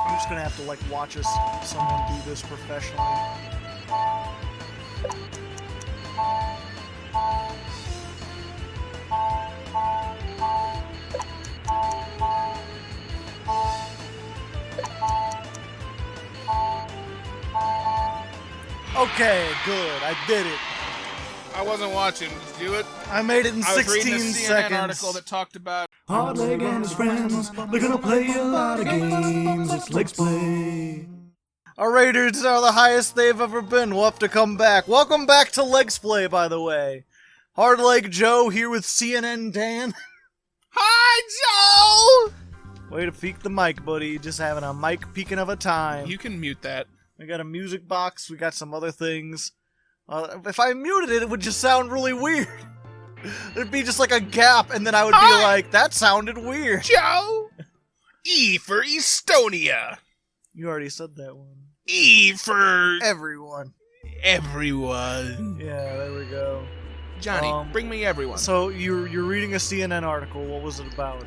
I'm just gonna have to like watch someone do this professionally. Okay, good. I did it. I wasn't watching. Did you do it? I made it in I was 16 reading a CNN seconds. article that talked about Hardleg and his friends, they're gonna play a lot of games. It's Legsplay. Our Raiders are the highest they've ever been. We'll have to come back. Welcome back to Legsplay, by the way. Hardleg Joe here with CNN Dan. Hi, Joe! Way to peek the mic, buddy. Just having a mic peeking of a time. You can mute that. We got a music box. We got some other things. If I muted it, it would just sound really weird. There'd be just like a gap, and then I would be like, that sounded weird. Joe! E for Estonia. You already said that one. E for Everyone. everyone. Yeah, there we go. Johnny, bring me everyone. So you're reading a CNN article. What was it about?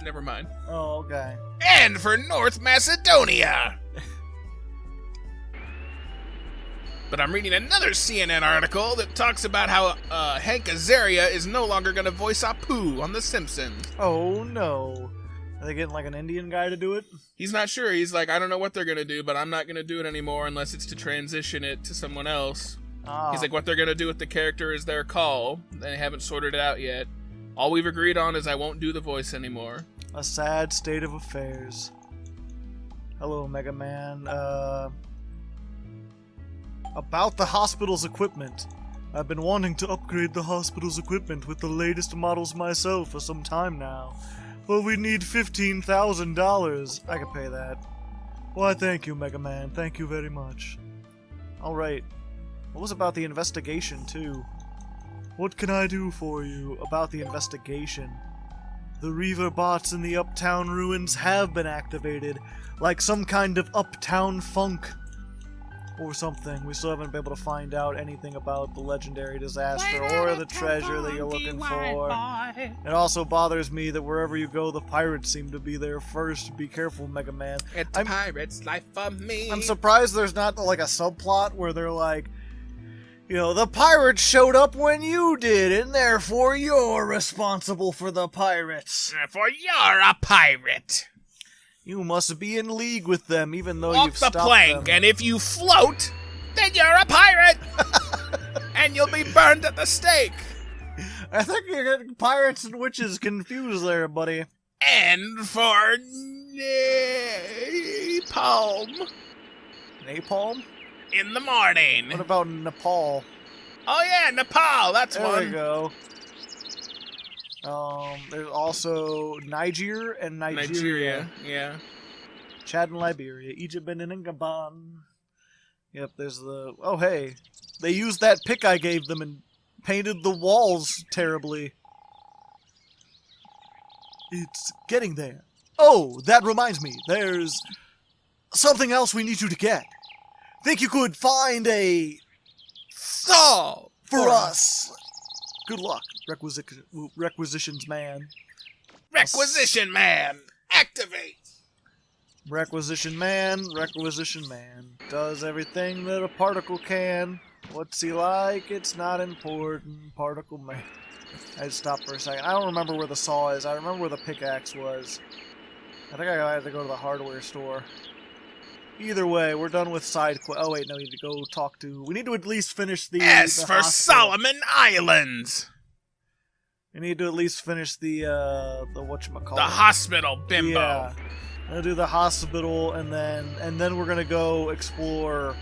Never mind. Oh, okay. And for North Macedonia. But I'm reading another CNN article that talks about how Hank Azaria is no longer going to voice Apu on The Simpsons. Oh no. Are they getting like an Indian guy to do it? He's not sure. He's like, I don't know what they're going to do, but I'm not going to do it anymore unless it's to transition it to someone else. Ah. He's like, what they're going to do with the character is their call. They haven't sorted it out yet. All we've agreed on is I won't do the voice anymore. A sad state of affairs. Hello, Mega Man. About the hospital's equipment. I've been wanting to upgrade the hospital's equipment with the latest models myself for some time now. But we need $15,000. I can pay that. Why, thank you, Mega Man. Thank you very much. Alright. What was about the investigation, too? What can I do for you about the investigation? The Reaver bots in the Uptown ruins have been activated, like some kind of Uptown funk. Or something. We still haven't been able to find out anything about the legendary disaster or the treasure that you're looking for. It also bothers me that wherever you go, the pirates seem to be there first. Be careful, Mega Man. It's a pirate's life for me. I'm surprised there's not like a subplot where they're like, you know, the pirates showed up when you did, and therefore you're responsible for the pirates. For you're a pirate. You must be in league with them, even though Off you've the stopped plank, them. and if you float, then you're a pirate! And you'll be burned at the stake! I think you're getting pirates and witches confused there, buddy. And for napalm Napalm? in the morning. What about Nepal? Oh yeah, Nepal, that's There one. we go. There's also Niger and Nigeria. Yeah. Chad and Liberia. Egypt, Benin, and Gabon. Yep, there's the... Oh, hey. They used that pick I gave them and painted the walls terribly. It's getting there. Oh, that reminds me. There's something else we need you to get. Think you could find a... So, for us. Good luck, Requisitions Man. Requisition Man, activate! Requisition Man does everything that a particle can. What's he like? It's not important. Particle Man. I had to stop for a second. I don't remember where the saw is. I remember where the pickaxe was. I think I had to go to the hardware store. Either way, we're done with side quest. Oh wait, no, we need to go talk to... We need to at least finish the... S the for hospital. Solomon Islands! We need to at least finish the whatchamacallit. The hospital, bimbo. Yeah. I'm gonna do the hospital, and then we're gonna go explore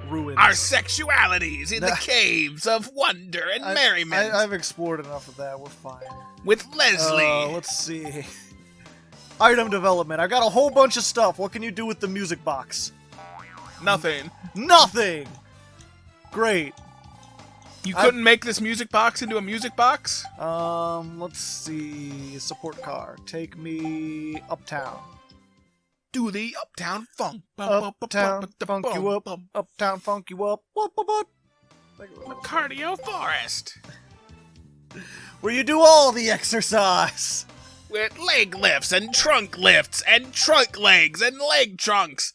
ruins. Our sexualities in the caves of wonder and merriment. I've explored enough of that. We're fine. With Leslie. Let's see. Item development. I got a whole bunch of stuff. What can you do with the music box? Nothing. Nothing! Great. You couldn't make this music box into a music box? Let's see. Support car. Take me uptown. Do the uptown funk. Uptown funk you up. Uptown funk you up. What? Cardio Forest. Where you do all the exercise. with leg lifts and trunk lifts and trunk legs and leg trunks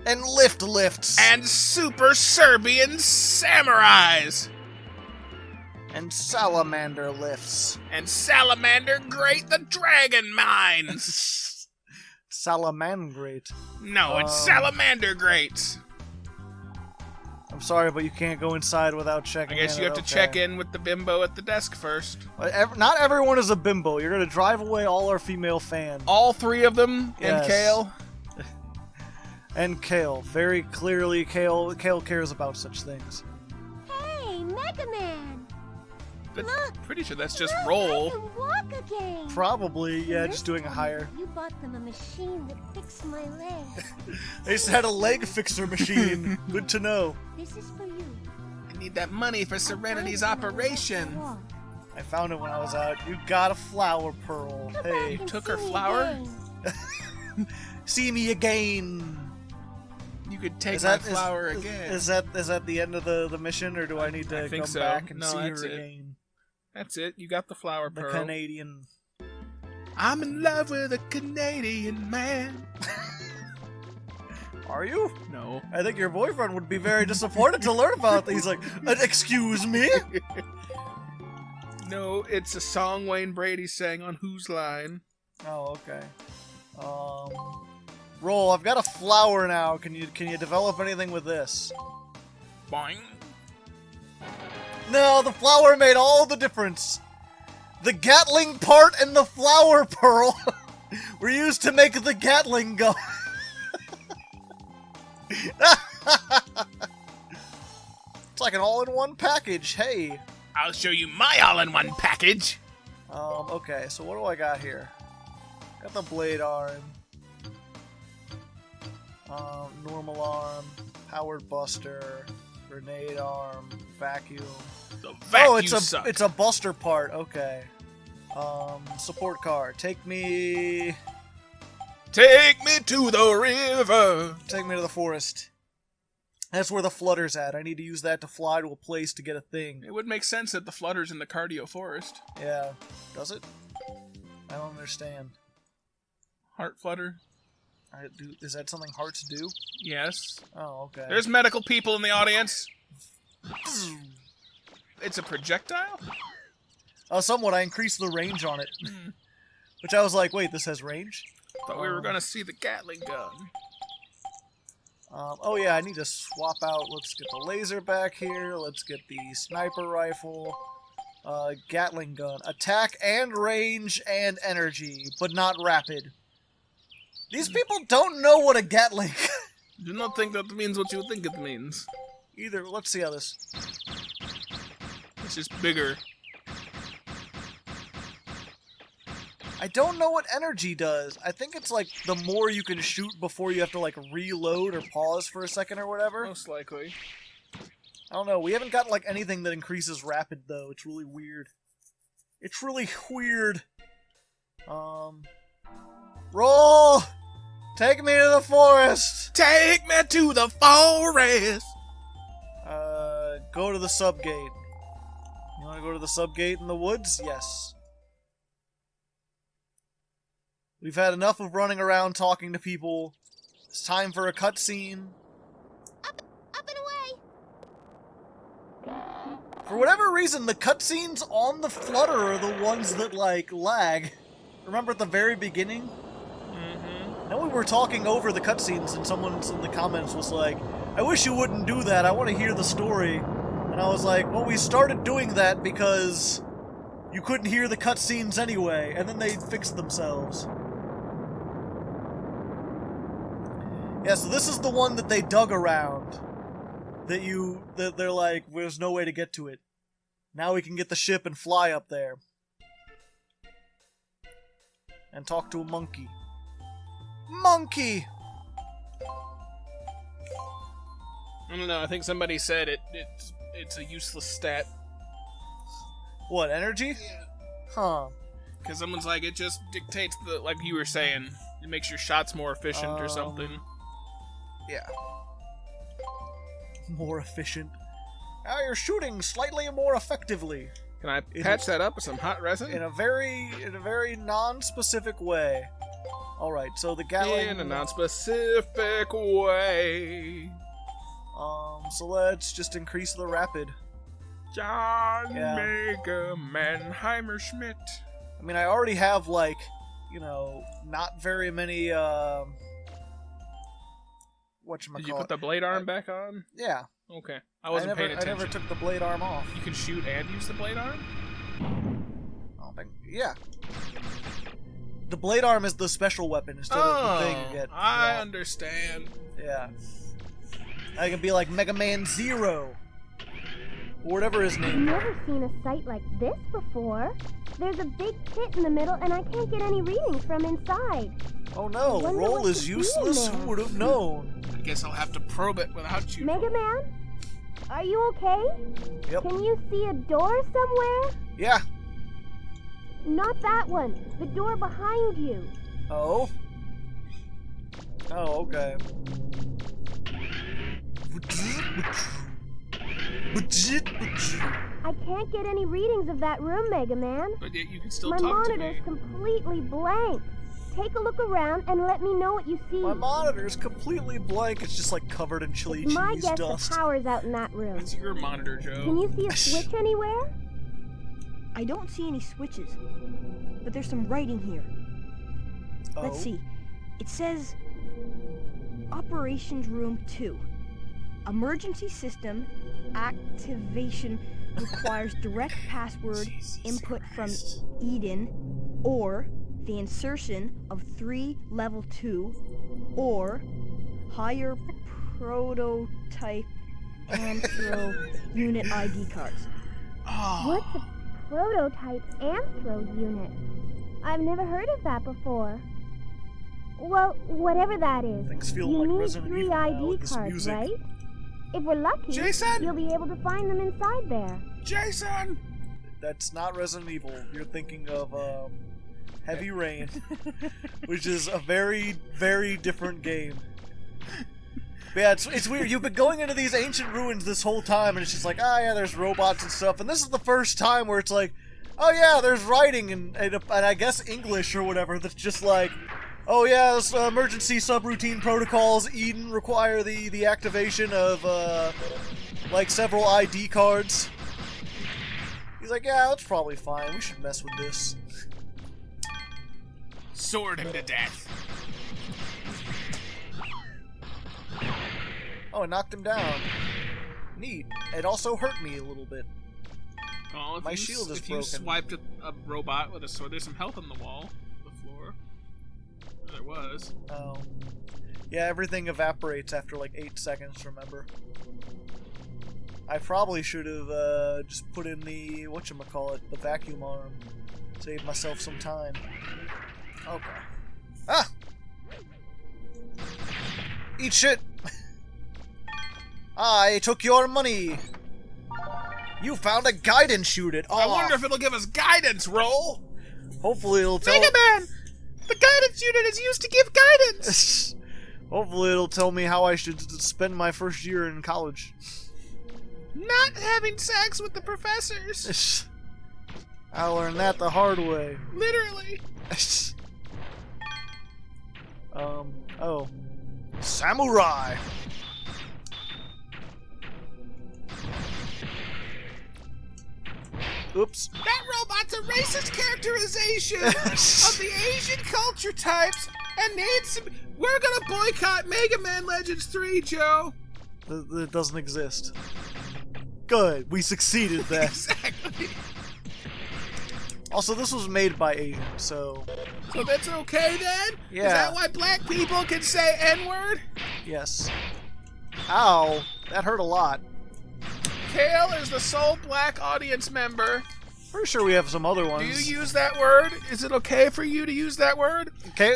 And lifts. and super Serbian samurais And salamander lifts. and Salamander Great the Dragon Mines. Salamangrate. No, it's Salamander Great. I'm sorry, but you can't go inside without I checking guess in. you have to check in with the bimbo at the desk first. Not everyone is a bimbo. You're gonna drive away all our female fans. All three of them Yes. and Kale. And Kale. Very clearly, Kale cares about such things. Hey, Megaman! Look! Pretty sure that's just Look, roll. I can walk again! Probably, yeah, just doing a higher. You bought them a machine that fixed my leg. They just had a leg fixer machine. Good to know. This is for you. I need that money for Serenity's operation. I found it when I was out. You got a flower pearl. Come Hey, back and took see her me flower? again. see me again. You could take Is my that flower again. Is that the end of the mission, or do I need to I think come so. back and No, see that's her it. again? That's it. You got the flower The pearl. Canadian. I'm in love with a Canadian man. Are you? No. I think your boyfriend would be very disappointed to learn about that. He's like, excuse me? No, it's a song Wayne Brady sang on Whose Line. Oh, okay. Roll, I've got a flower now. Can you develop anything with this? Boing. No, the flower made all the difference. The Gatling part and the flower pearl were used to make the Gatling gun. It's like an all-in-one package. Hey. I'll show you my all-in-one package. Okay, so what do I got here? Got the blade arm. Normal arm. Powered buster. Grenade arm. Vacuum. The vacuum Oh, it's suck. a buster part. Okay. Support car. Take me Take me to the river. to the forest. That's where the flutter's at. I need to use that to fly to a place to get a thing. It would make sense that the flutter's in the cardio forest. Yeah. Does it? I don't understand. Heart flutter? Is that something hearts do? Yes. Oh, okay. There's medical people in the audience. It's a projectile? Somewhat. I increased the range on it. Which I was like, wait, this has range? Thought we were gonna see the Gatling gun. Oh yeah, I need to swap out. Let's get the laser back here. Let's get the sniper rifle. Gatling gun. Attack and range and energy, but not rapid. These people don't know what a Gatling Do not think that means what you think it means. either. Let's see how this. It's just bigger. I don't know what energy does. I think it's like the more you can shoot before you have to like reload or pause for a second or whatever. Most likely. I don't know. We haven't got like anything that increases rapid though. It's really weird. It's really weird. Roll! Take me to the forest! Take me to the forest! Go to the subgate. You wanna go to the subgate in the woods? Yes. We've had enough of running around talking to people. It's time for a cutscene. Up and away! For whatever reason, the cutscenes on the Flutter are the ones that, like, lag. Remember at the very beginning? Mm-hmm. Then we were talking over the cutscenes, and someone in the comments was like, I wish you wouldn't do that, I want to hear the story. And I was like, well, we started doing that because you couldn't hear the cutscenes anyway, and then they fixed themselves. Yeah, so this is the one that they dug around. That they're like, there's no way to get to it. Now we can get the ship and fly up there. And talk to a monkey. Monkey! I don't know, I think somebody said it's a useless stat. What, energy? Huh. Because someone's like, it just dictates the, like you were saying, it makes your shots more efficient or something. Yeah. More efficient. Now you're shooting slightly more effectively. Can I patch that up with some hot resin? In a very non-specific way. All right, so the Gatling. In a non-specific way. So let's just increase the rapid. John Yeah. Megaman Heimerschmidt. I mean, I already have like, not very many. Whatchamacallit? Did you put the blade arm back on? Yeah. Okay. I wasn't paying attention. I never took the blade arm off. You can shoot and use the blade arm? I don't think. Yeah. The blade arm is the special weapon instead of the thing you get. I understand. Yeah. I can be like Megaman 0. Or whatever his I've name. never seen a sight like this before. There's a big pit in the middle, and I can't get any readings from inside. Oh no, Wonder roll what is could be in useless? there. Who would have known? I guess I'll have to probe it without you. Mega Man? Are you okay? Yep. Can you see a door somewhere? Yeah. Not that one. The door behind you. Oh? Oh, okay. I can't get any readings of that room, Mega Man. But yet you can still My talk to me. monitor's completely blank. Take a look around and let me know what you see. My monitor's completely blank. It's just like covered in chili It's my cheese guess dust. the power's out in that room. That's your monitor, Joe. Can you see a switch anywhere? I don't see any switches, but there's some writing here. Oh. Let's see. It says Operations Room 2. Emergency system activation requires direct password input from Eden or the insertion of 3 level 2 or higher prototype Anthro unit ID cards. Oh. What's a prototype Anthro unit? I've never heard of that before. Well, whatever that is, Things feel you like need Resident 3 Evil now ID with this cards, music. right? If we're lucky, Jason! you'll be able to find them inside there. Jason! That's not Resident Evil. You're thinking of Heavy Rain, which is a very, very different game. But yeah, it's weird. You've been going into these ancient ruins this whole time, and it's just like, oh yeah, there's robots and stuff. And this is the first time where it's like, oh yeah, there's writing and I guess English or whatever. That's just like, oh yeah, this, emergency subroutine protocols. Eden require the activation of like several ID cards. He's like, yeah, that's probably fine. We should mess with this. Sword him to death. Oh, it knocked him down. Neat. It also hurt me a little bit. Oh, My shield is if you broken. swiped a robot with a sword, there's some health on the wall, the floor. There was. Oh. Yeah, everything evaporates after like 8 seconds, remember? I probably should have just put in the, whatchamacallit, the vacuum arm. Save myself some time. Okay. Ah! Eat shit! I took your money! You found a guidance unit! I Aw. wonder if it'll give us guidance, roll! Hopefully it'll tell... Megaman! The guidance unit is used to give guidance! Hopefully it'll tell me how I should spend my first year in college. Not having sex with the professors! I learned that the hard way. Literally! Oh. Samurai! Oops. That robot's a racist characterization of the Asian culture types and needs to be... We're gonna boycott Mega Man Legends 3, Joe! It doesn't exist. Good, we succeeded then. Exactly. Also, this was made by Asians, so So that's okay then? Yeah. Is that why black people can say N-word? yes. Ow, that hurt a lot. Kale is the sole black audience member. Pretty sure we have some other Do ones. you use that word? Is it okay for you to use that word?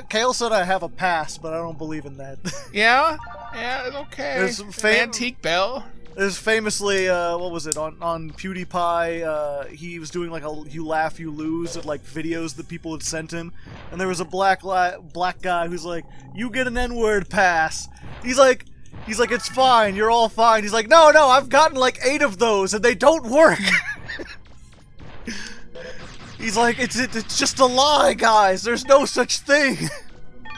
Kale said I have a pass, but I don't believe in that. Yeah? Yeah, it's okay. There's some Antique bell. There's famously, what was it, on PewDiePie, he was doing like a you laugh, you lose of like videos that people had sent him, and there was a black guy who's like, you get an N-word pass. He's like, it's fine, you're all fine. He's like, no, I've gotten like 8 of those, and they don't work. He's like, it's just a lie, guys. There's no such thing.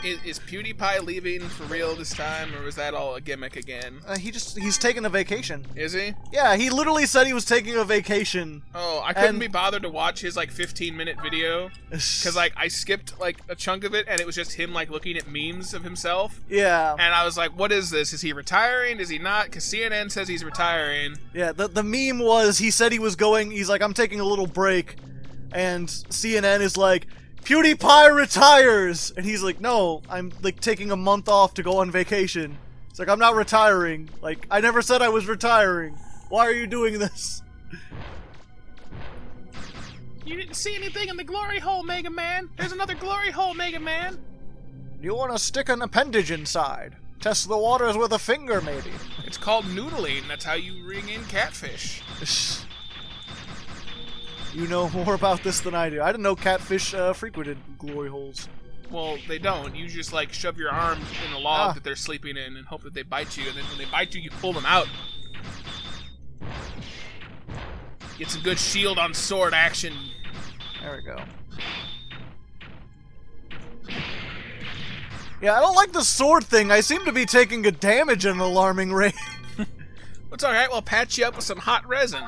Is PewDiePie leaving for real this time, or was that all a gimmick again? He's taking a vacation. Is he? Yeah, he literally said he was taking a vacation. Oh, I couldn't be bothered to watch his, like, 15-minute video, because, like, I skipped, like, a chunk of it, and it was just him, like, looking at memes of himself. Yeah. And I was like, what is this? Is he retiring? Is he not? Because CNN says he's retiring. Yeah, the meme was, he said he was going, he's like, I'm taking a little break, and CNN is like, PewDiePie retires! And he's like, no, I'm, like, taking a month off to go on vacation. It's like, I'm not retiring. Like, I never said I was retiring. Why are you doing this? You didn't see anything in the glory hole, Mega Man. There's another glory hole, Mega Man. You want to stick an appendage inside? Test the waters with a finger, maybe. It's called noodling. That's how you ring in catfish. You know more about this than I do. I didn't know catfish frequented glory holes. Well, they don't. You just, like, shove your arm in a log that they're sleeping in and hope that they bite you. And then when they bite you, you pull them out. Get some good shield on sword action. There we go. Yeah, I don't like the sword thing. I seem to be taking a damage at an alarming rate. It's alright. We'll patch you up with some hot resin.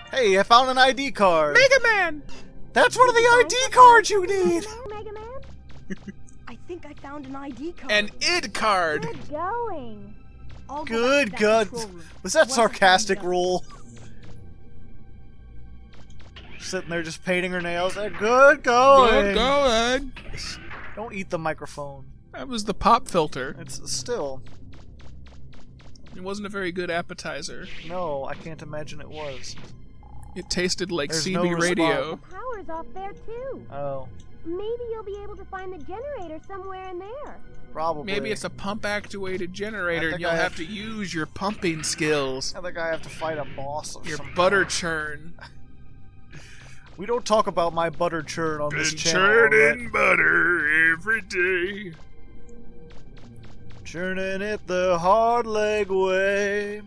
Hey, I found an ID card. Mega Man! That's one of the ID cards you need. Mega Man? I think I found an ID card. An ID card! Good going. I'll go Good back to that God. control room. Was that Once sarcastic I'm done. roll? Sitting there just painting her nails. Good going. Good going! Don't eat the microphone. That was the pop filter. It's still. It wasn't a very good appetizer. No, I can't imagine it was. It tasted like There's CB no radio. The power's off there, too. Oh, Maybe you'll be able to find the generator somewhere in there. probably. Maybe it's a pump-actuated generator, I and think you'll I have have- to use your pumping skills. I think I have to fight a boss of Your some butter kind. churn. We don't talk about my butter churn on this channel. Right? butter every day. Churning it the Hardleg way.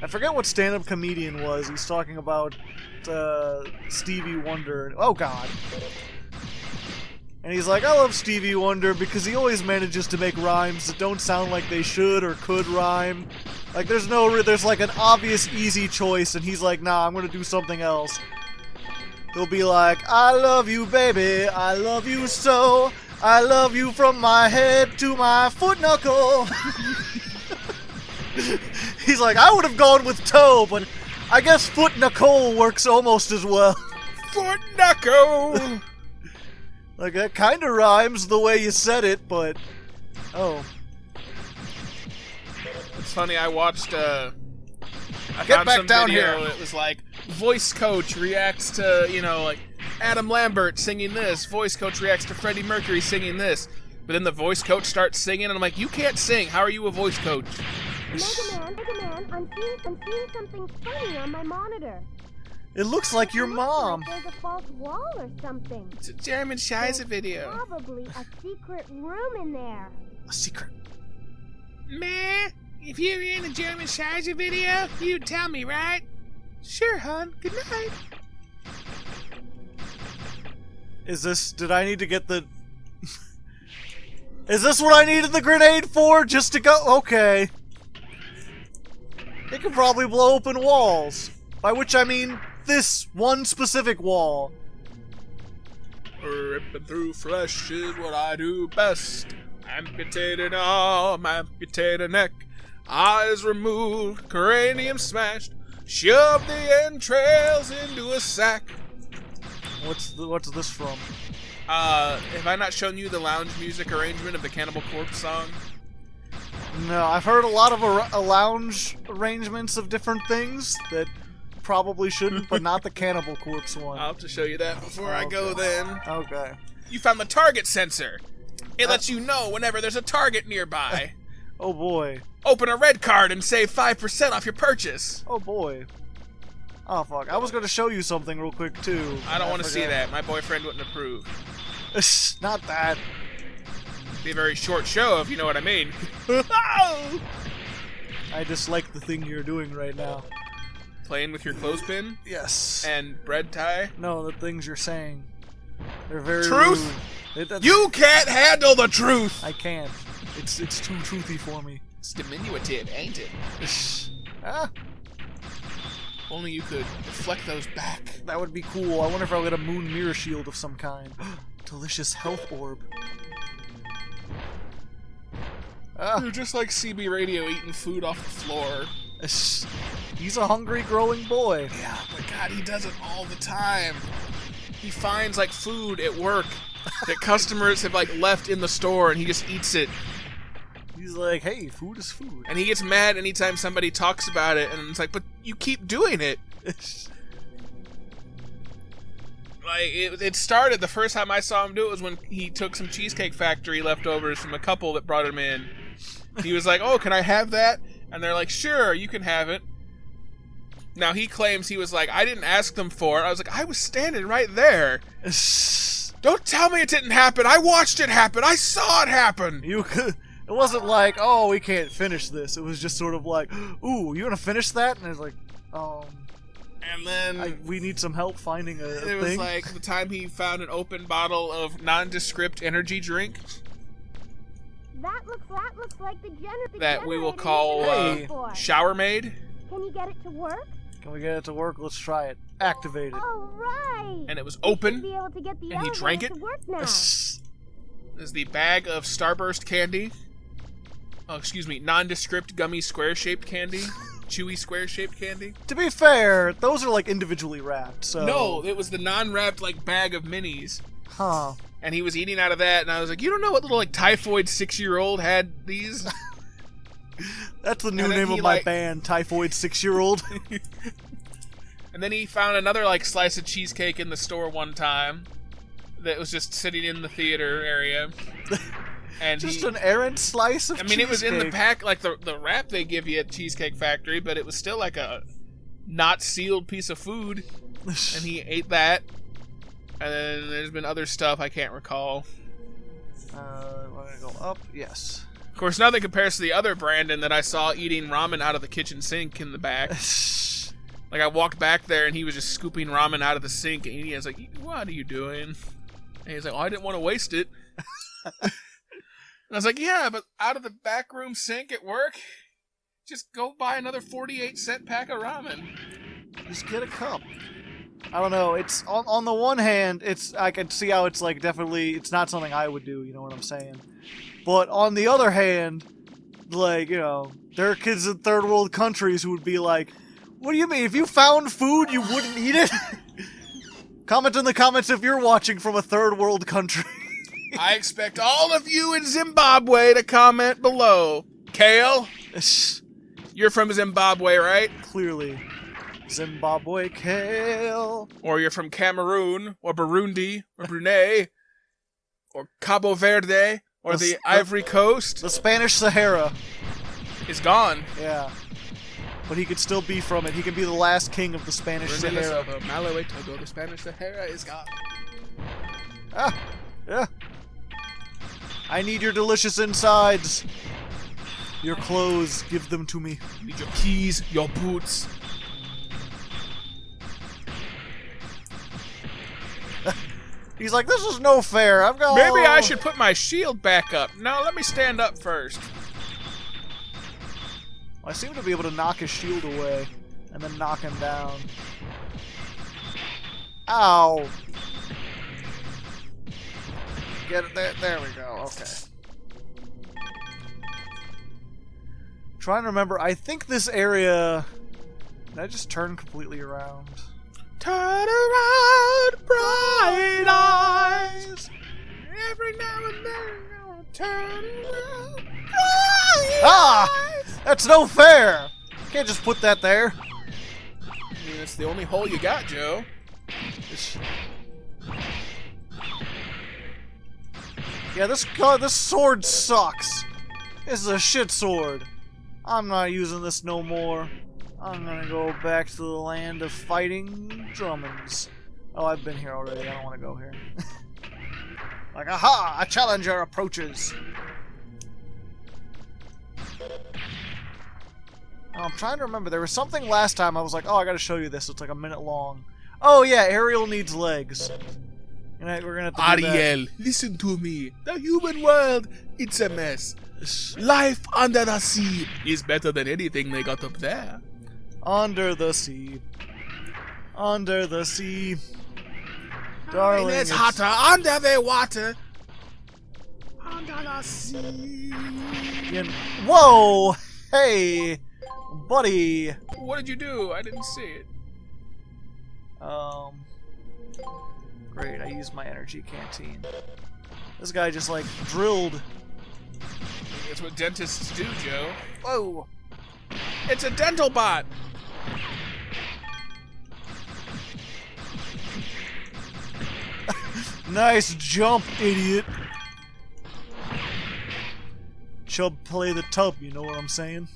I forget what stand-up comedian was. He's talking about Stevie Wonder. Oh God. And he's like, I love Stevie Wonder because he always manages to make rhymes that don't sound like they should or could rhyme. Like there's like an obvious easy choice, and he's like, nah, I'm gonna do something else. He'll be like, I love you, baby, I love you so. I love you from my head to my foot knuckle. He's like, I would have gone with toe, but I guess foot knuckle works almost as well. Foot knuckle! Like, that kind of rhymes the way you said it, but... Oh. It's funny, I watched, I Get found back some down video. here. It was like, voice coach reacts to, you know, like, Adam Lambert singing this. Voice coach reacts to Freddie Mercury singing this. But then the voice coach starts singing, and I'm like, you can't sing. How are you a voice coach? Mega Man, I'm seeing something funny on my monitor. It looks like your mom. Like there's a false wall or something. It's a German Scheiße There's video. probably a secret room in there. A secret. Meh, if you're in a German Scheiße video, you'd tell me, right? Sure, hon. Good night. Is this... Did I need to get the... Is this what I needed the grenade for? Just to go... Okay. It can probably blow open walls. By which I mean this one specific wall. Ripping through flesh is what I do best. Amputate an arm, amputate a neck. Eyes removed, cranium smashed. Shove the entrails into a sack. What's this from? Have I not shown you the lounge music arrangement of the Cannibal Corpse song? No, I've heard a lot of lounge arrangements of different things that probably shouldn't, but not the Cannibal Corpse one. I'll have to show you that before I go then. Okay. You found the target sensor. It lets you know whenever there's a target nearby. Oh boy. Open a red card and save 5% off your purchase. Oh boy. Oh fuck. I was gonna show you something real quick too. I don't want to see forgot. that. My boyfriend wouldn't approve. Not that. Be a very short show, if you know what I mean. I dislike the thing you're doing right now. playing with your clothespin Yes. and bread tie. No, the things you're saying. They're very Truth? rude. You can't handle the truth! I can't. It's too truthy for me. It's diminutive, ain't it? Ah, Only you could deflect those back. that would be cool. I wonder if I'll get a moon mirror shield of some kind. Delicious health orb. Ah, You're just like CB Radio eating food off the floor. he's a hungry, growing boy. Yeah, but God, he does it all the time. He finds like food at work that customers have like left in the store, and he just eats it. He's like, hey, food is food. And he gets mad anytime somebody talks about it, and it's like, but you keep doing it. Like, it started, the first time I saw him do it was when he took some Cheesecake Factory leftovers from a couple that brought him in. He was like, oh, can I have that? And they're like, sure, you can have it. Now, he claims he was like, I didn't ask them for it. I was like, I was standing right there. Don't tell me it didn't happen. I watched it happen. I saw it happen. You could. It wasn't like, oh, we can't finish this. It was just sort of like, ooh, you want to finish that? And it's like, And then we need some help finding a it thing. was like the time he found an open bottle of nondescript energy drink That looks like the that we will generator call Hey. Shower Maid. Can you get it to work? Can we get it to work? Let's try it. Activate it. All right. And it was We open. should be able to get the and he elevator drank it? to work now. Is the bag of Starburst candy. Oh, excuse me, nondescript gummy square-shaped candy. Chewy square-shaped candy. To be fair, those are like individually wrapped, so... No, it was the non-wrapped like bag of minis. Huh. And he was eating out of that, and I was like, you don't know what little like typhoid 6-year-old had these? That's the new And then name he, of my like- band, Typhoid 6-Year-Old. And then he found another like slice of cheesecake in the store one time that was just sitting in the theater area. And Just he, an errant slice of I mean, it was in the cheesecake. pack, like the wrap they give you at Cheesecake Factory, but it was still like a not sealed piece of food. And he ate that. And then there's been other stuff I can't recall. Want to go up? Yes. Of course, nothing compares to the other Brandon that I saw eating ramen out of the kitchen sink in the back. Like, I walked back there and he was just scooping ramen out of the sink, and he was like, what are you doing? And he's like, oh, I didn't want to waste it. And I was like, yeah, but out of the back room sink at work, just go buy another 48-cent pack of ramen. Just get a cup. I don't know. It's on the one hand, I can see how it's like definitely it's not something I would do. You know what I'm saying? But on the other hand, like there are kids in third world countries who would be like, "What do you mean? If you found food, you wouldn't eat it?" Comment in the comments if you're watching from a third world country. I expect all of you in Zimbabwe to comment below. Kale, you're from Zimbabwe, right? Clearly, Zimbabwe kale. Or you're from Cameroon, or Burundi, or Brunei, or Cabo Verde, or the Ivory Coast. The Spanish Sahara. Is gone. Yeah. But he could still be from it. He can be the last king of the Spanish Sahara. Malawi, Togo, the Spanish Sahara is gone. Ah, yeah. I need your delicious insides. Your clothes, give them to me. You need your keys, your boots. He's like, this is no fair. I've got. Maybe I should put my shield back up. No, let me stand up first. I seem to be able to knock his shield away and then knock him down. Ow. Get it there. There we go. Okay. Trying to remember. I think this area. Did I just turn completely around? Turn around, bright eyes. Every now and then, I'll turn around, bright eyes. That's no fair. Can't just put that there. I mean, it's the only hole you got, Joe. Yeah, this sword sucks. This is a shit sword. I'm not using this no more. I'm gonna go back to the land of fighting Drummons. Oh, I've been here already. I don't want to go here. Like, aha! A challenger approaches. I'm trying to remember. There was something last time I was like, oh, I gotta show you this. It's like a minute long. Oh, yeah, Ariel needs legs. And we're gonna have to do that. Ariel, listen to me. The human world, it's a mess. Life under the sea is better than anything they got up there. Under the sea. Under the sea. Darling, It's hotter under the water. Under the sea. Whoa! Hey! Buddy! What did you do? I didn't see it. Great, I used my energy canteen. This guy just, like, drilled. That's what dentists do, Joe. Whoa! It's a dental bot. Nice jump, idiot! Chub play the tub, you know what I'm saying?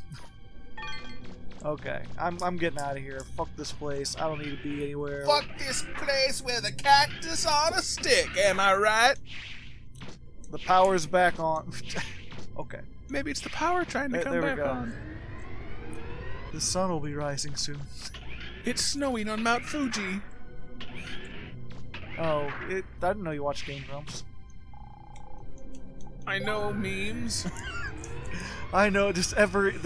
Okay, I'm getting out of here. Fuck this place. I don't need to be anywhere. Fuck this place with a cactus on a stick, am I right? The power's back on. Okay. Maybe it's the power trying to come there we back go. on. The sun will be rising soon. It's snowing on Mount Fuji. Oh, I didn't know you watched Game Grumps. I know memes. I know, just every I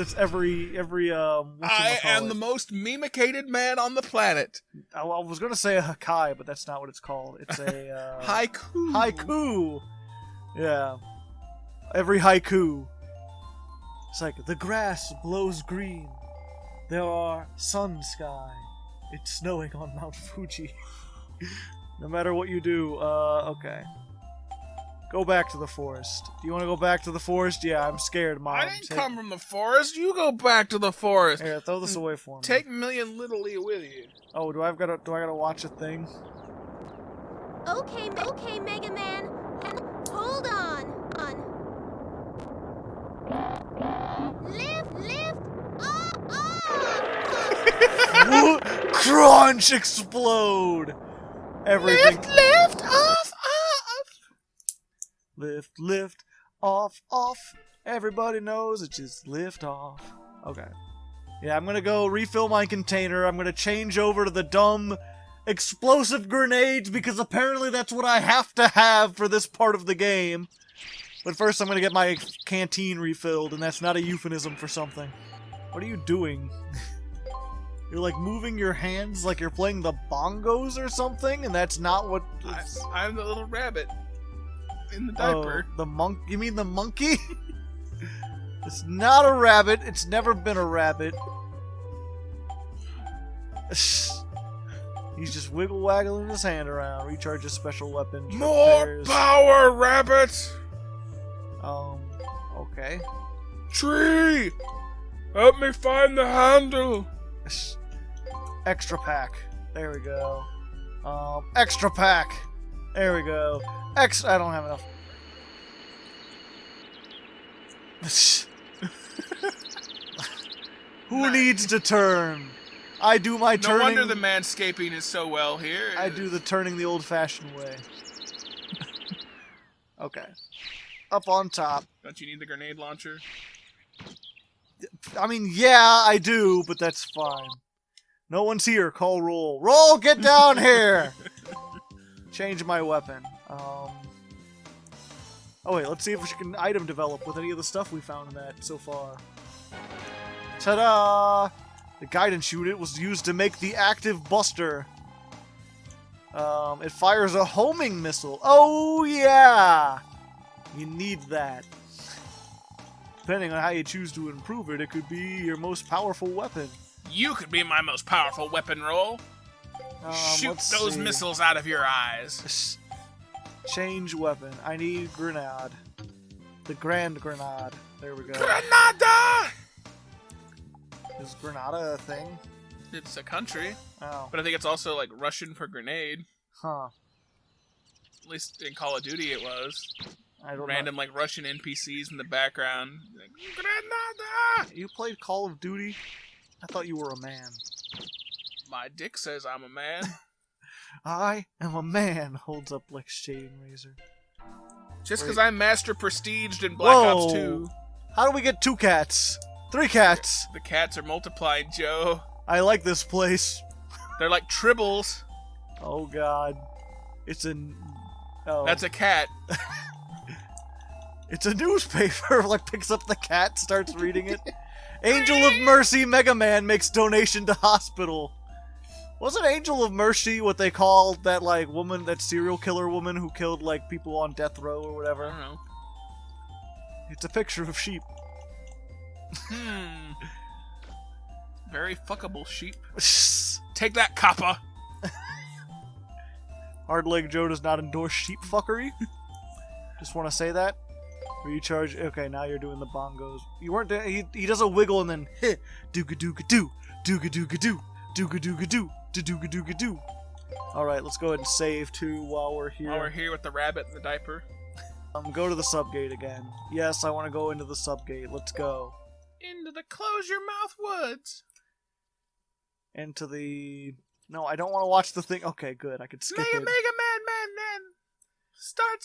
am the most memicated man on the planet. I was gonna say a Hakai, but that's not what it's called. It's a Haiku. haiku. Yeah, every haiku. It's like the grass blows green. There are sun sky. It's snowing on Mount Fuji. No matter what you do, okay. Go back to the forest. Do you want to go back to the forest? Yeah, I'm scared, Mom. I didn't come from the forest. You go back to the forest. Here, throw this away for me. Take Million Little E with you. Oh, do I gotta watch a thing? Okay, Mega Man. Hold on. Lift, Crunch! Explode! Everything. Lift, off. Lift, off. Everybody knows it's just lift off. Okay. Yeah, I'm gonna go refill my container. I'm gonna change over to the dumb explosive grenades because apparently that's what I have to have for this part of the game. But first I'm gonna get my canteen refilled, and that's not a euphemism for something. What are you doing? You're like moving your hands like you're playing the bongos or something, and that's not what... I'm the little rabbit in the diaper. Oh, the monk? You mean the monkey? It's not a rabbit. It's never been a rabbit. He's just wiggle-waggling his hand around. Recharges special weapons. More repairs. power, rabbit! Okay. Tree! Help me find the handle! Extra pack. There we go. Extra pack. There we go. I don't have enough. Who needs to turn? I do my turning. No wonder the manscaping is so well here. I do the turning the old-fashioned way. Okay. Up on top. Don't you need the grenade launcher? I mean, yeah, I do, but that's fine. No one's here. Call roll. Roll, get down here! Change my weapon. Oh wait, let's see if we can item develop with any of the stuff we found in that so far. Ta-da! The guidance unit was used to make the active buster. It fires a homing missile. Oh yeah! You need that. Depending on how you choose to improve it, it could be your most powerful weapon. You could be my most powerful weapon, Roll. Shoot those missiles out of your eyes. Change weapon. I need grenade. The Grand Grenade. There we go. Grenada! Is Grenada a thing? It's a country. Oh. But I think it's also like Russian for grenade. Huh. At least in Call of Duty it was. I don't Random know. like Russian NPCs in the background. Like, Grenada! You played Call of Duty? I thought you were a man. My dick says I'm a man. I am a man, holds up like shading razor. Just because I'm master prestiged in Black Ops 2. How do we get two cats? 3 cats. The cats are multiplying, Joe. I like this place. They're like tribbles. Oh god. It's a... Oh. That's a cat. It's a newspaper. Like, picks up the cat, starts reading it. Angel of Mercy Megaman makes donation to hospital. Wasn't Angel of Mercy what they called that, like, woman, that serial killer woman who killed, like, people on death row or I whatever? don't know. It's a picture of sheep. Very fuckable sheep. Take that, copper. Hardleg Joe does not endorse sheep fuckery. Just want to say that. Recharge. Okay, now you're doing the bongos. You weren't. He does a wiggle and then hit. Dooga dooga doo. Dooga dooga doo. Dooga dooga doo. Dooga dooga doo. All right, let's go ahead and save too while we're here. While we're here with the rabbit and the diaper. Go to the subgate again. Yes, I want to go into the subgate. Let's go. Into the close your mouth woods. Into the... No, I don't want to watch the thing. Okay, good. I could skip Mega it. Man. Start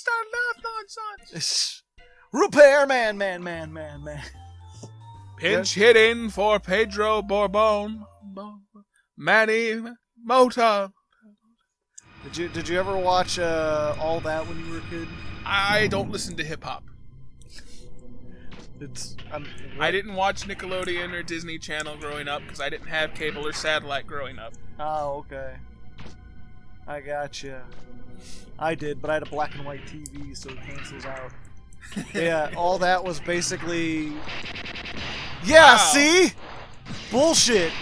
off nonsense. Repair man. Pinch hitting for Pedro Bourbon. Manny Mota. Did you ever watch all that when you were a kid? I don't listen to hip hop. I didn't watch Nickelodeon or Disney Channel growing up because I didn't have cable or satellite growing up. Oh, okay. I gotcha. I did, but I had a black and white TV, so it cancels out. Yeah, all that was basically... Yeah, Wow. see? Bullshit.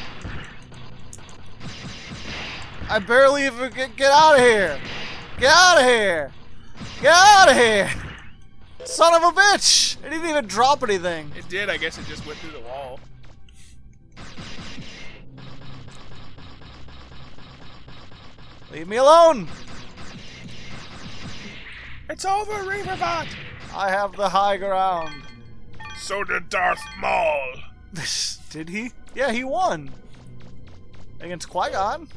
I barely even get out of here. Get out of here. Get out of here. Son of a bitch. It didn't even drop anything. It did, I guess it just went through the wall. Leave me alone. It's over, Reaverbot! I have the high ground. So did Darth Maul. Did he? Yeah, he won. Against Qui-Gon.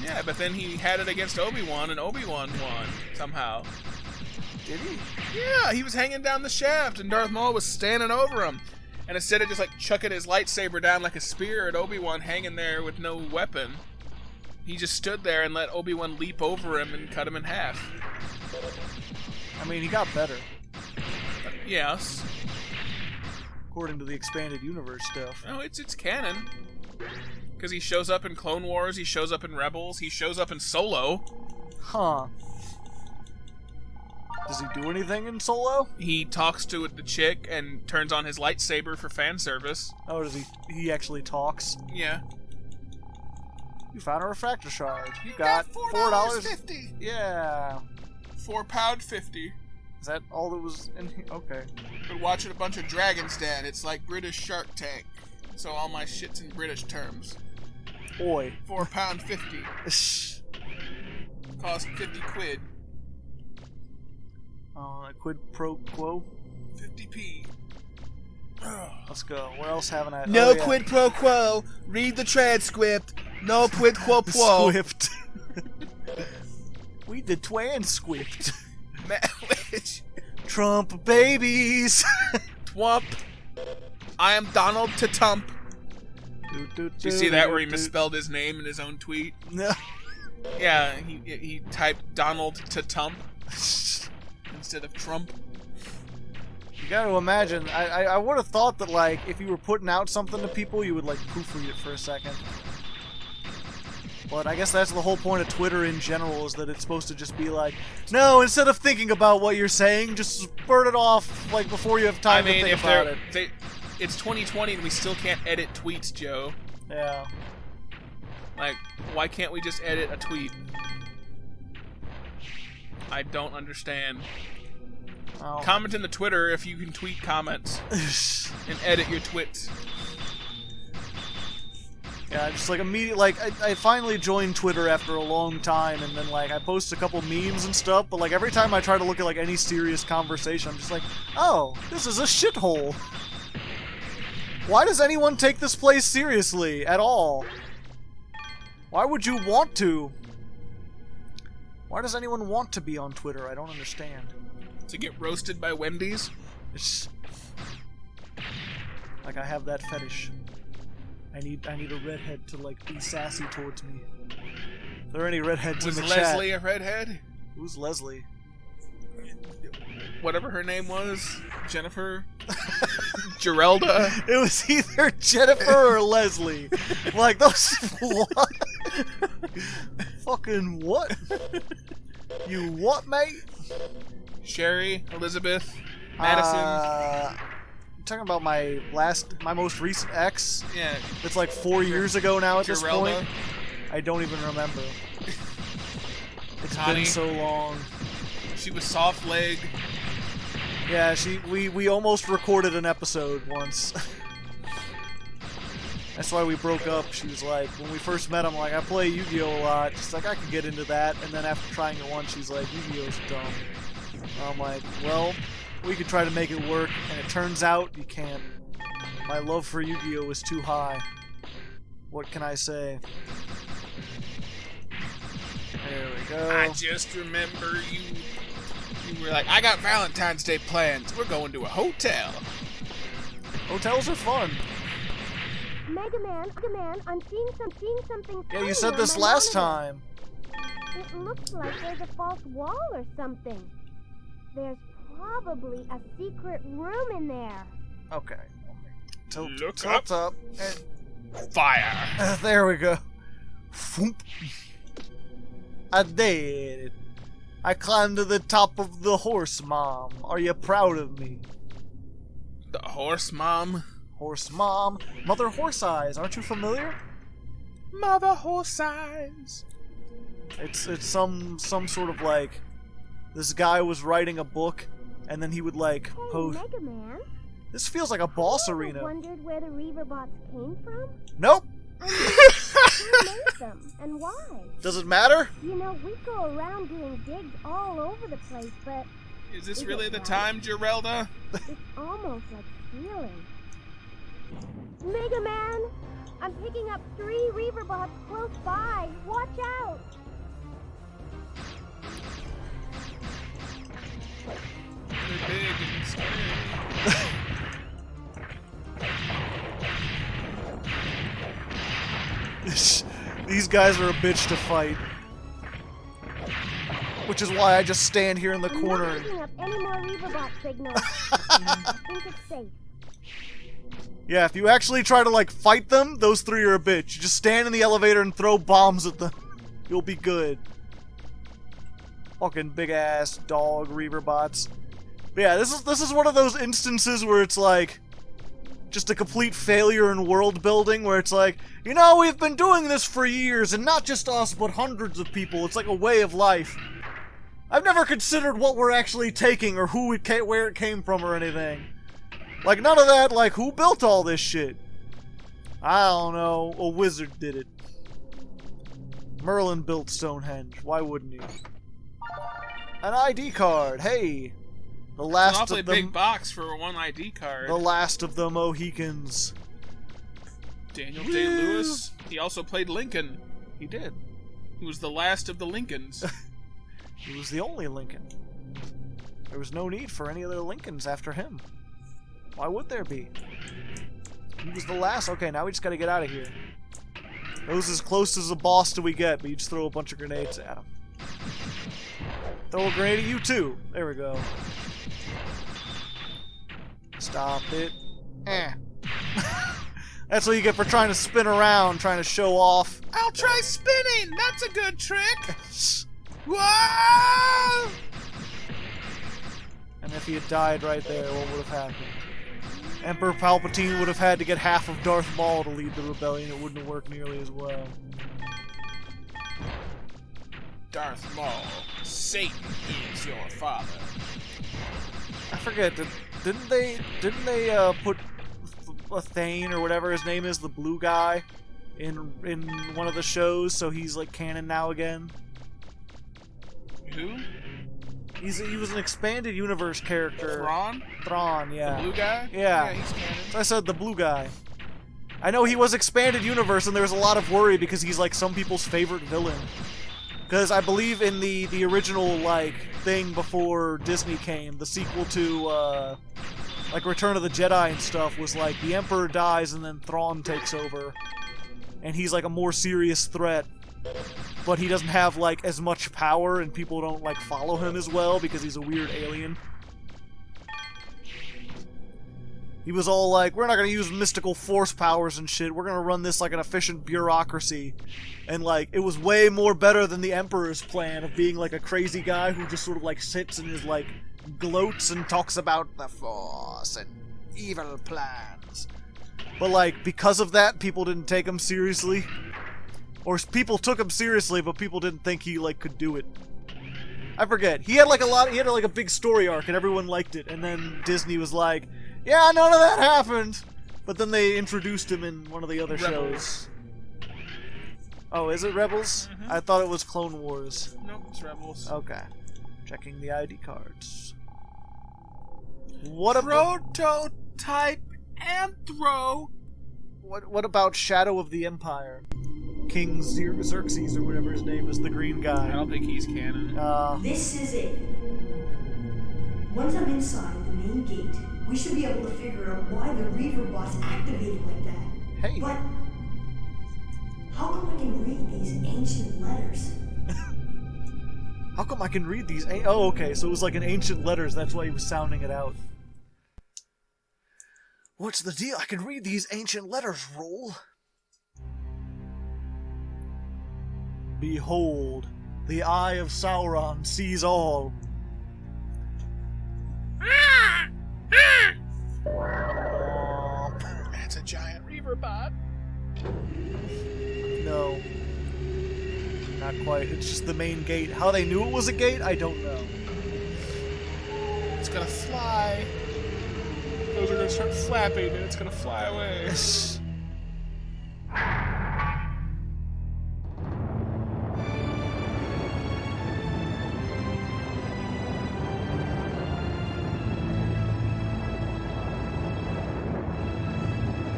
Yeah, but then he had it against Obi-Wan, and Obi-Wan won, somehow. Did he? Yeah, he was hanging down the shaft, and Darth Maul was standing over him. And instead of just, like, chucking his lightsaber down like a spear at Obi-Wan hanging there with no weapon, he just stood there and let Obi-Wan leap over him and cut him in half. I mean, he got better. Yes. According to the expanded universe stuff. No, it's canon. Because he shows up in Clone Wars, he shows up in Rebels, he shows up in Solo. Huh. Does he do anything in Solo? He talks to the chick and turns on his lightsaber for fan service. Oh, does he actually talks? Yeah. You found a refractor shard. You got $4.50. Yeah. £4.50. Is that all that was in here? Okay. Been watching a bunch of Dragon's Den. It's like British Shark Tank. So all my shit's in British terms. Oi. £4.50. Cost 50 quid. Quid pro quo. 50p. Let's go. Where else haven't I? No oh, yeah. quid pro quo. Read the transcript. No quid pro quo. Squipped. We did transcript. Which? Trump babies. Twump. I am Donald to Tump. Did you see that where he misspelled his name in his own tweet? No. Yeah, he typed Donald to Tump instead of Trump. You gotta imagine, I would have thought that, like, if you were putting out something to people, you would, like, proofread it for a second. But I guess that's the whole point of Twitter in general, is that it's supposed to just be like, no, instead of thinking about what you're saying, just spurt it off, like, before you have time to think about it. It's 2020 and we still can't edit tweets, Joe. Yeah. Like, why can't we just edit a tweet? I don't understand. Oh. Comment in the Twitter if you can tweet comments and edit your twits. Yeah, just like immediately, like, I finally joined Twitter after a long time, and then, like, I post a couple memes and stuff, but, like, every time I try to look at, like, any serious conversation, I'm just like, oh, this is a shithole. Why does anyone take this place seriously at all? Why would you want to? Why does anyone want to be on Twitter? I don't understand. To get roasted by Wendy's? Like, I have that fetish. I need a redhead to, like, be sassy towards me. If there are any redheads Was in the Leslie chat... a redhead? Who's Leslie? Whatever her name was. Jennifer? Gerelda? It was either Jennifer or Leslie. Like, those... What? Fucking what? You what, mate? Sherry? Elizabeth? Madison? I'm talking about my most recent ex. Yeah. It's like 4 years ago now at this Gerelda? point. I don't even remember. It's Connie? been so long. She was soft leg. Yeah, we almost recorded an episode once. That's why we broke up. She was like, when we first met, I'm like, I play Yu-Gi-Oh! A lot. She's like, I could get into that. And then after trying it once, she's like, Yu-Gi-Oh's dumb. And I'm like, well, we could try to make it work. And it turns out you can't. My love for Yu-Gi-Oh! Is too high. What can I say? There we go. I just remember you were like, I got Valentine's Day plans. We're going to a hotel. Hotels are fun. Megaman, I'm seeing something. Yeah, you tiny said on this my last monitor. time. It looks like there's a false wall or something. There's probably a secret room in there. Okay. Look Tilt up. Fire. There we go. Foomp. I did it. I climbed to the top of the horse, Mom. Are you proud of me? The horse mom. Horse Mom. Mother Horse Eyes. Aren't you familiar? Mother horse eyes. It's some sort of like, this guy was writing a book, and then he would like Hey, post. Megaman. This feels like a boss Have you arena. ever wondered where the Reaverbots came from? Nope. I mean, who made them and why? Does it matter? You know, we go around doing digs all over the place, but Is this Is really it the right? time, Gerelda? it's almost like stealing. Mega Man! I'm picking up 3 Reaverbots close by. Watch out! They're big and scary. These guys are a bitch to fight. Which is why I just stand here in the I'm corner. not picking up any more Reaverbot signals. I think it's safe. Yeah, if you actually try to, like, fight them, those 3 are a bitch. You just stand in the elevator and throw bombs at them. You'll be good. Fucking big-ass dog Reaverbots. But yeah, this is one of those instances where it's, like, just a complete failure in world building, where it's like, you know, we've been doing this for years, and not just us, but hundreds of people. It's like a way of life. I've never considered what we're actually taking, or where it came from, or anything. Like, none of that, like, who built all this shit? I don't know. A wizard did it. Merlin built Stonehenge. Why wouldn't he? An ID card. Hey! The It's an last awfully of the... big box for one ID card. The last of the Mohicans. Daniel Day-Lewis. He also played Lincoln. He did. He was the last of the Lincolns. He was the only Lincoln. There was no need for any other Lincolns after him. Why would there be? He was the last. Okay, now we just gotta get out of here. That was as close as a boss do we get, but you just throw a bunch of grenades at him. Throw a grenade at you too. There we go. Stop it. Eh. That's what you get for trying to spin around, trying to show off. I'll try spinning! That's a good trick! Whoa! And if he had died right there, what would have happened? Emperor Palpatine would have had to get half of Darth Maul to lead the rebellion. It wouldn't have worked nearly as well. Darth Maul, Satan is your father. I forget. Didn't they put Thane or whatever his name is, the blue guy, in one of the shows? So he's like canon now again. Who? He was an expanded universe character. Thrawn? Thrawn, yeah. The blue guy? Yeah. He's canon. So I said the blue guy. I know he was expanded universe, and there was a lot of worry because he's like some people's favorite villain. Because I believe in the original like thing before Disney came, the sequel to like Return of the Jedi and stuff, was like the Emperor dies and then Thrawn takes over. And he's like a more serious threat. But he doesn't have like as much power and people don't like follow him as well because he's a weird alien. He was all like, we're not gonna use mystical force powers and shit, we're gonna run this like an efficient bureaucracy. And like, it was way more better than the Emperor's plan of being like a crazy guy who just sort of like sits and is like, gloats and talks about the Force and evil plans. But like, because of that, people didn't take him seriously. Or people took him seriously, but people didn't think he like could do it. I forget. He had like a big story arc and everyone liked it. And then Disney was like, yeah, none of that happened. But then they introduced him in one of the other shows. Oh, is it Rebels? Mm-hmm. I thought it was Clone Wars. Nope, it's Rebels. Okay. Checking the ID cards. What about... Prototype Anthro. What about Shadow of the Empire? King Xerxes or whatever his name is, the green guy. I don't think he's canon. This is it. Once I'm inside the main gate, we should be able to figure out why the Reaver bots activated like that. Hey. But how come I can read these ancient letters? How come I can read these? Oh, okay, so it was like an ancient letters, that's why he was sounding it out. What's the deal? I can read these ancient letters, Roll. Behold, the eye of Sauron sees all. That's a giant Reaver bot. No. Not quite. It's just the main gate. How they knew it was a gate, I don't know. It's gonna fly. Those are gonna start flapping and it's gonna fly away.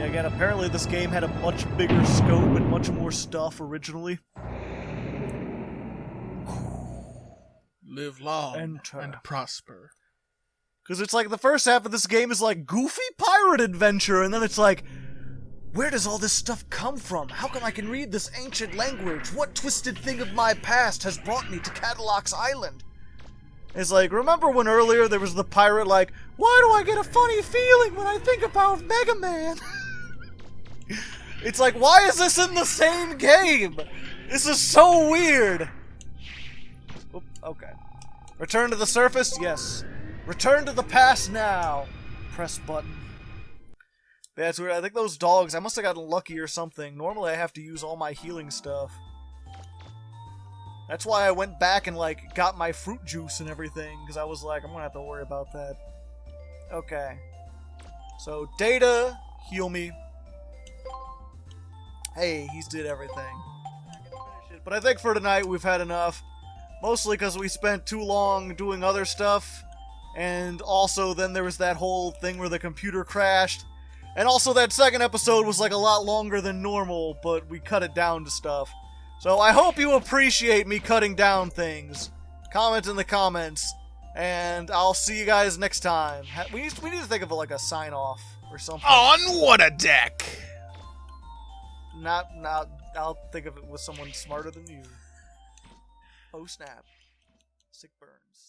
Again, apparently this game had a much bigger scope and much more stuff originally. Live long And prosper. Because it's like the first half of this game is like goofy pirate adventure, and then it's like, where does all this stuff come from? How come I can read this ancient language? What twisted thing of my past has brought me to Cadillac's Island? It's like, remember when earlier there was the pirate like, why do I get a funny feeling when I think about Megaman? It's like, why is this in the same game? This is so weird. Oop, okay. Return to the surface? Yes. Return to the past now. Press button. Yeah, that's weird. I think those dogs, I must have gotten lucky or something. Normally I have to use all my healing stuff. That's why I went back and, like, got my fruit juice and everything, because I was like, I'm gonna have to worry about that. Okay. So, Data, heal me. Hey, he's did everything. But I think for tonight we've had enough. Mostly because we spent too long doing other stuff. And also then there was that whole thing where the computer crashed. And also that second episode was like a lot longer than normal, but we cut it down to stuff. So I hope you appreciate me cutting down things. Comment in the comments. And I'll see you guys next time. We need to think of like a sign-off or something. On what a deck! Not, I'll think of it with someone smarter than you. Oh snap. Sick burns.